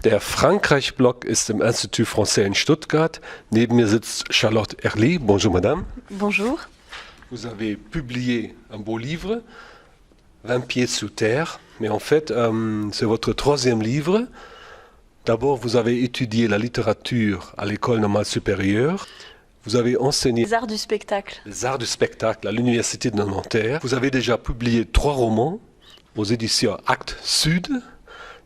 Der Frankreich-Block ist im Institut Français in Stuttgart. Neben mir sitzt Charlotte Herly. Bonjour madame. Bonjour. Vous avez publié un beau livre, 20 pieds sous terre. Mais en fait, c'est votre troisième livre. D'abord, vous avez étudié la littérature à l'École normale supérieure. Vous avez enseigné Les arts du spectacle. les arts du spectacle à l'Université de Nanterre. Vous avez déjà publié 3 romans aux éditions Actes Sud.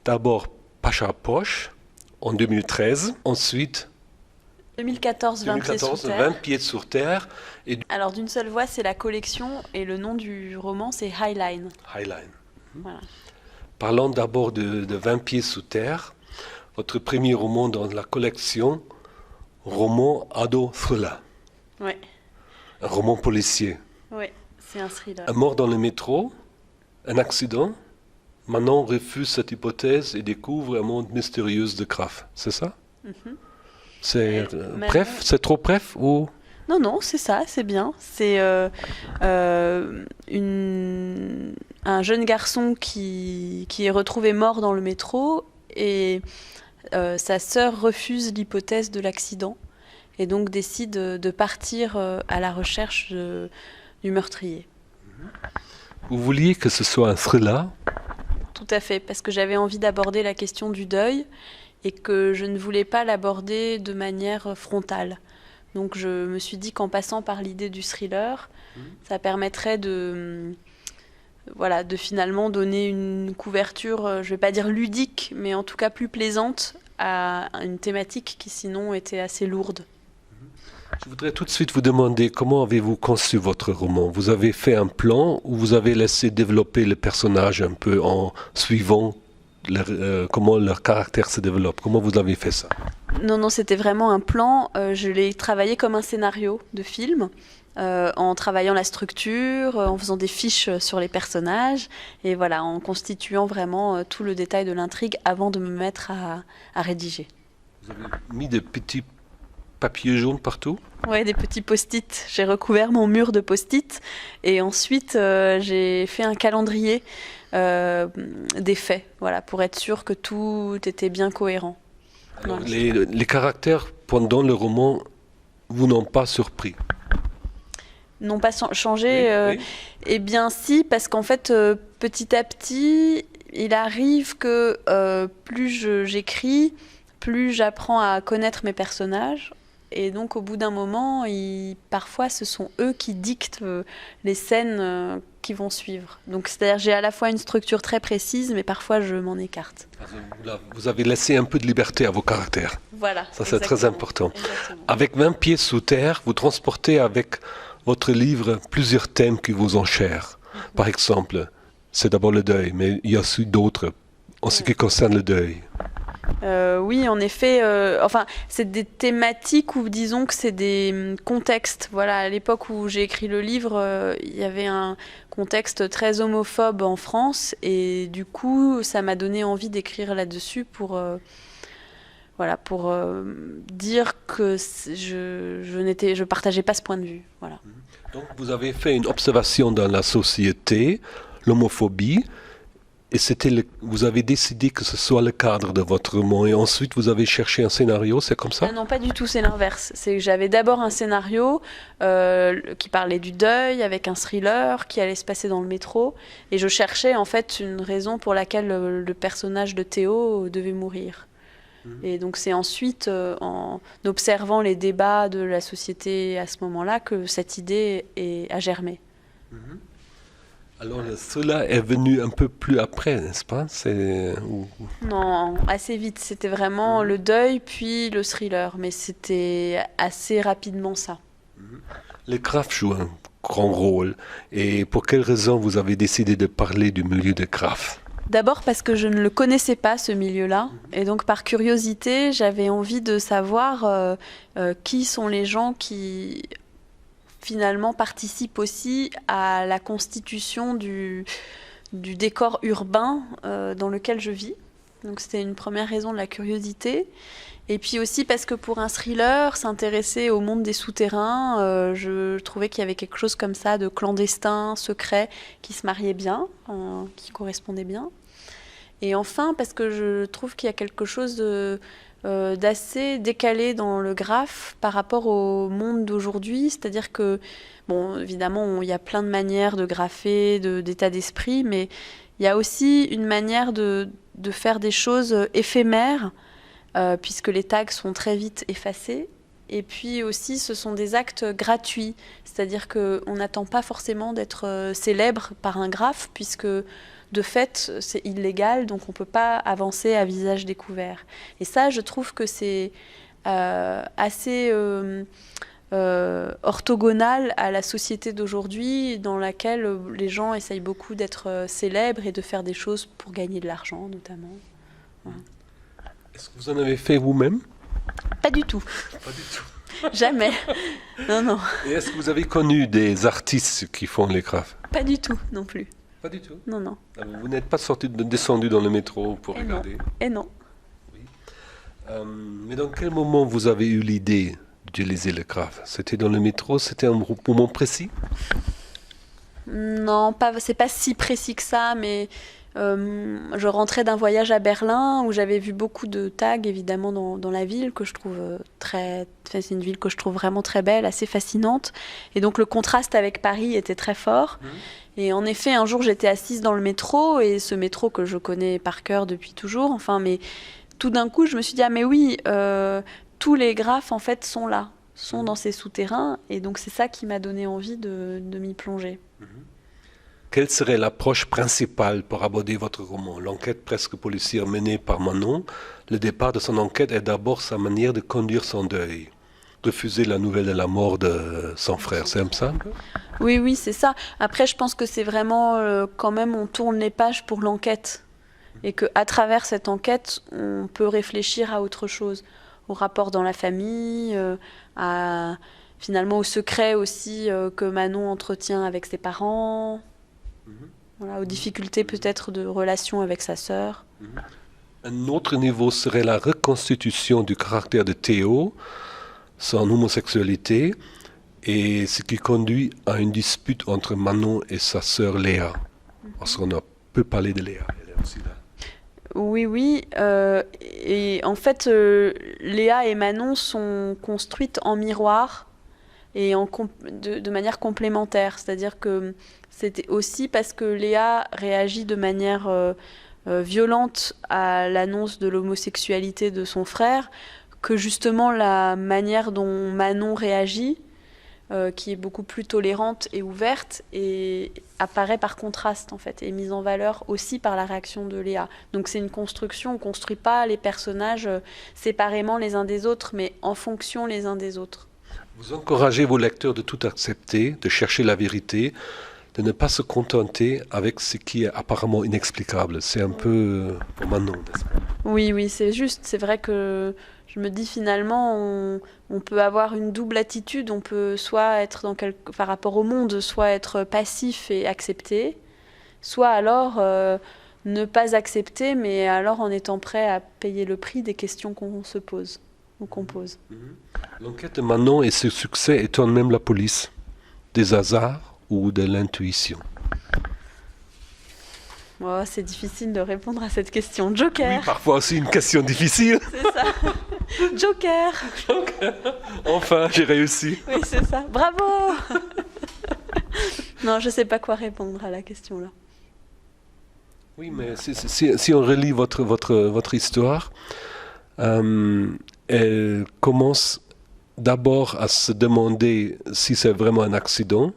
D'abord Pacha Poche en 2013. Ensuite, 2014, 20 pieds sous 2014, terre. 20 pieds sur terre et Alors d'une seule voix, c'est la collection et le nom du roman, c'est Highline. Highline. Voilà. Parlons d'abord de 20 pieds sous terre, votre premier roman dans la collection, roman ado thriller, Ouais, un roman policier. ouais, c'est un thriller. Un mort dans le métro, un accident. Manon refuse cette hypothèse et découvre un monde mystérieux de Graff. C'est ça? Mhm. C'est Manon- bref, c'est trop bref ou Non, non, c'est ça, c'est bien. C'est un jeune garçon qui est retrouvé mort dans le métro et sa sœur refuse l'hypothèse de l'accident et donc décide de partir à la recherche du meurtrier. vous vouliez que ce soit un thriller? Tout à fait, parce que j'avais envie d'aborder la question du deuil et que je ne voulais pas l'aborder de manière frontale. Donc je me suis dit qu'en passant par l'idée du thriller, ça permettrait de finalement donner une couverture, je ne vais pas dire ludique, mais en tout cas plus plaisante à une thématique qui sinon était assez lourde. Je voudrais tout de suite vous demander comment avez-vous conçu votre roman? Vous avez fait un plan ou vous avez laissé développer les personnages un peu en suivant comment leur caractère se développe? Comment vous avez fait ça? Non, non, c'était vraiment un plan. Je l'ai travaillé comme un scénario de film, en travaillant la structure, en faisant des fiches sur les personnages, et voilà, en constituant vraiment tout le détail de l'intrigue avant de me mettre à rédiger. Vous avez mis des petits papiers jaunes partout? Ouais, des petits post-it. J'ai recouvert mon mur de post-it, et ensuite j'ai fait un calendrier des faits, voilà, pour être sûr que tout était bien cohérent. Alors, les caractères pendant le roman vous n'ont pas surpris? N'ont pas changé. Oui. Eh bien si, parce qu'en fait, petit à petit, il arrive que plus j'écris, plus j'apprends à connaître mes personnages. Et donc au bout d'un moment, parfois ce sont eux qui dictent les scènes qui vont suivre. Donc c'est-à-dire j'ai à la fois une structure très précise, mais parfois je m'en écarte. Vous avez laissé un peu de liberté à vos caractères. Voilà. Ça, c'est très exactement. important. Exactement. Avec 20 pieds sous terre, vous transportez avec votre livre plusieurs thèmes qui vous sont chers. Par exemple, c'est d'abord le deuil, mais il y a aussi d'autres en ce qui concerne le deuil. Oui, en effet, enfin, c'est des thématiques ou disons que c'est des contextes. Voilà, à l'époque où j'ai écrit le livre, il y avait un contexte très homophobe en France et du coup, ça m'a donné envie d'écrire là-dessus pour dire que je partageais pas ce point de vue. Voilà. Donc, vous avez fait une observation dans la société, l'homophobie, et vous avez décidé que ce soit le cadre de votre roman, et ensuite vous avez cherché un scénario, c'est comme ça? Ah non, pas du tout, c'est l'inverse. C'est que j'avais d'abord un scénario qui parlait du deuil, avec un thriller qui allait se passer dans le métro, et je cherchais en fait une raison pour laquelle le personnage de Théo devait mourir. Et donc c'est ensuite, en observant les débats de la société à ce moment-là, que cette idée a germé. Alors, cela est venu un peu plus après, n'est-ce pas? Non, assez vite. C'était vraiment le deuil, puis le thriller. Mais c'était assez rapidement ça. Les Graff jouent un grand rôle. Et pour quelle raison vous avez décidé de parler du milieu des Graff? D'abord parce que je ne le connaissais pas, ce milieu-là. Et donc, par curiosité, j'avais envie de savoir qui sont les gens qui, finalement, participent aussi à la constitution du décor urbain dans lequel je vis. Donc, c'était une première raison de la curiosité. Et puis aussi parce que pour un thriller, s'intéresser au monde des souterrains, je trouvais qu'il y avait quelque chose comme ça de clandestin, secret, qui se mariait bien, qui correspondait bien. Et enfin, parce que je trouve qu'il y a quelque chose d'assez décalé dans le graphe par rapport au monde d'aujourd'hui. C'est-à-dire que, bon, évidemment, il y a plein de manières de grapher, d'état d'esprit, mais il y a aussi une manière de faire des choses éphémères, puisque les tags sont très vite effacés. Et puis aussi, ce sont des actes gratuits. C'est-à-dire qu'on n'attend pas forcément d'être célèbre par un graphe, puisque de fait, c'est illégal, donc on ne peut pas avancer à visage découvert. Et ça, je trouve que c'est assez orthogonal à la société d'aujourd'hui, dans laquelle les gens essayent beaucoup d'être célèbres et de faire des choses pour gagner de l'argent, notamment. Voilà. Est-ce que vous en avez fait vous-même? Pas du tout. Pas du tout. Jamais. Non, non. Et est-ce que vous avez connu des artistes qui font les graphes? Pas du tout, non plus. Pas du tout. Non, non. Vous n'êtes pas descendu dans le métro pour regarder? Et non. Oui. Mais dans quel moment vous avez eu l'idée d'utiliser le graphe? C'était dans le métro? C'était un moment précis? Non, c'est pas si précis que ça, mais je rentrais d'un voyage à Berlin où j'avais vu beaucoup de tags, évidemment, dans la ville, que je trouve c'est une ville que je trouve vraiment très belle, assez fascinante. Et donc le contraste avec Paris était très fort. Et en effet, un jour, j'étais assise dans le métro, et ce métro que je connais par cœur depuis toujours, enfin, mais tout d'un coup, je me suis dit, ah mais oui, tous les graphes, en fait, sont là, sont dans ces souterrains, et donc c'est ça qui m'a donné envie de m'y plonger. Quelle serait l'approche principale pour aborder votre roman? L'enquête presque policière menée par Manon, le départ de son enquête est d'abord sa manière de conduire son deuil. Refuser la nouvelle de la mort de son frère, c'est ça un peu? Oui, oui, c'est ça. Après, je pense que c'est vraiment, quand même, on tourne les pages pour l'enquête. Et qu'à travers cette enquête, on peut réfléchir à autre chose. Au rapport dans la famille, finalement au secret aussi que Manon entretient avec ses parents. Voilà, aux difficultés peut-être de relation avec sa sœur. Un autre niveau serait la reconstitution du caractère de Théo, son homosexualité, et ce qui conduit à une dispute entre Manon et sa sœur Léa. Parce qu'on a peu parlé de Léa, elle est aussi là. Oui, oui. Et en fait, Léa et Manon sont construites en miroir et de manière complémentaire. C'est-à-dire que c'était aussi parce que Léa réagit de manière violente à l'annonce de l'homosexualité de son frère, que justement la manière dont Manon réagit, qui est beaucoup plus tolérante et ouverte, et apparaît par contraste en fait, et mise en valeur aussi par la réaction de Léa. Donc c'est une construction, on ne construit pas les personnages séparément les uns des autres, mais en fonction les uns des autres. Vous encouragez vos lecteurs de tout accepter, de chercher la vérité, de ne pas se contenter avec ce qui est apparemment inexplicable. C'est un peu pour Manon, n'est-ce pas? Oui, oui, c'est juste. C'est vrai que je me dis finalement, on peut avoir une double attitude. On peut soit être par rapport au monde, soit être passif et accepter, soit alors ne pas accepter, mais alors en étant prêt à payer le prix des questions qu'on se pose ou qu'on pose. L'enquête de Manon et ses succès étonnent même la police. Des hasards ou de l'intuition? Oh, c'est difficile de répondre à cette question. Joker. Oui, parfois aussi une question difficile. C'est ça. Joker. Enfin, j'ai réussi. Oui, c'est ça. Bravo. Non, je ne sais pas quoi répondre à la question là. Oui, mais si on relit votre histoire, elle commence d'abord à se demander si c'est vraiment un accident.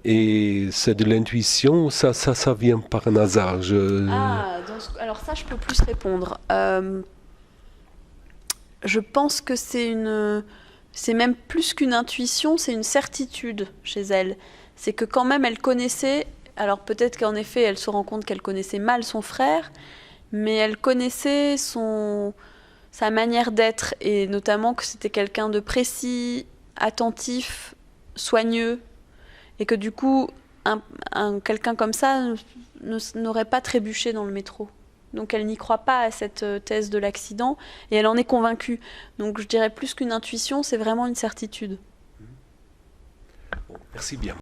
Et c'est de l'intuition ou ça vient par un hasard? Alors ça, je peux plus répondre. Je pense que c'est même plus qu'une intuition, c'est une certitude chez elle. C'est que quand même, elle connaissait, alors peut-être qu'en effet, elle se rend compte qu'elle connaissait mal son frère, mais elle connaissait sa manière d'être, et notamment que c'était quelqu'un de précis, attentif, soigneux, et que du coup, quelqu'un comme ça n'aurait pas trébuché dans le métro. Donc elle n'y croit pas à cette thèse de l'accident, et elle en est convaincue. Donc je dirais plus qu'une intuition, c'est vraiment une certitude. Bon, merci bien.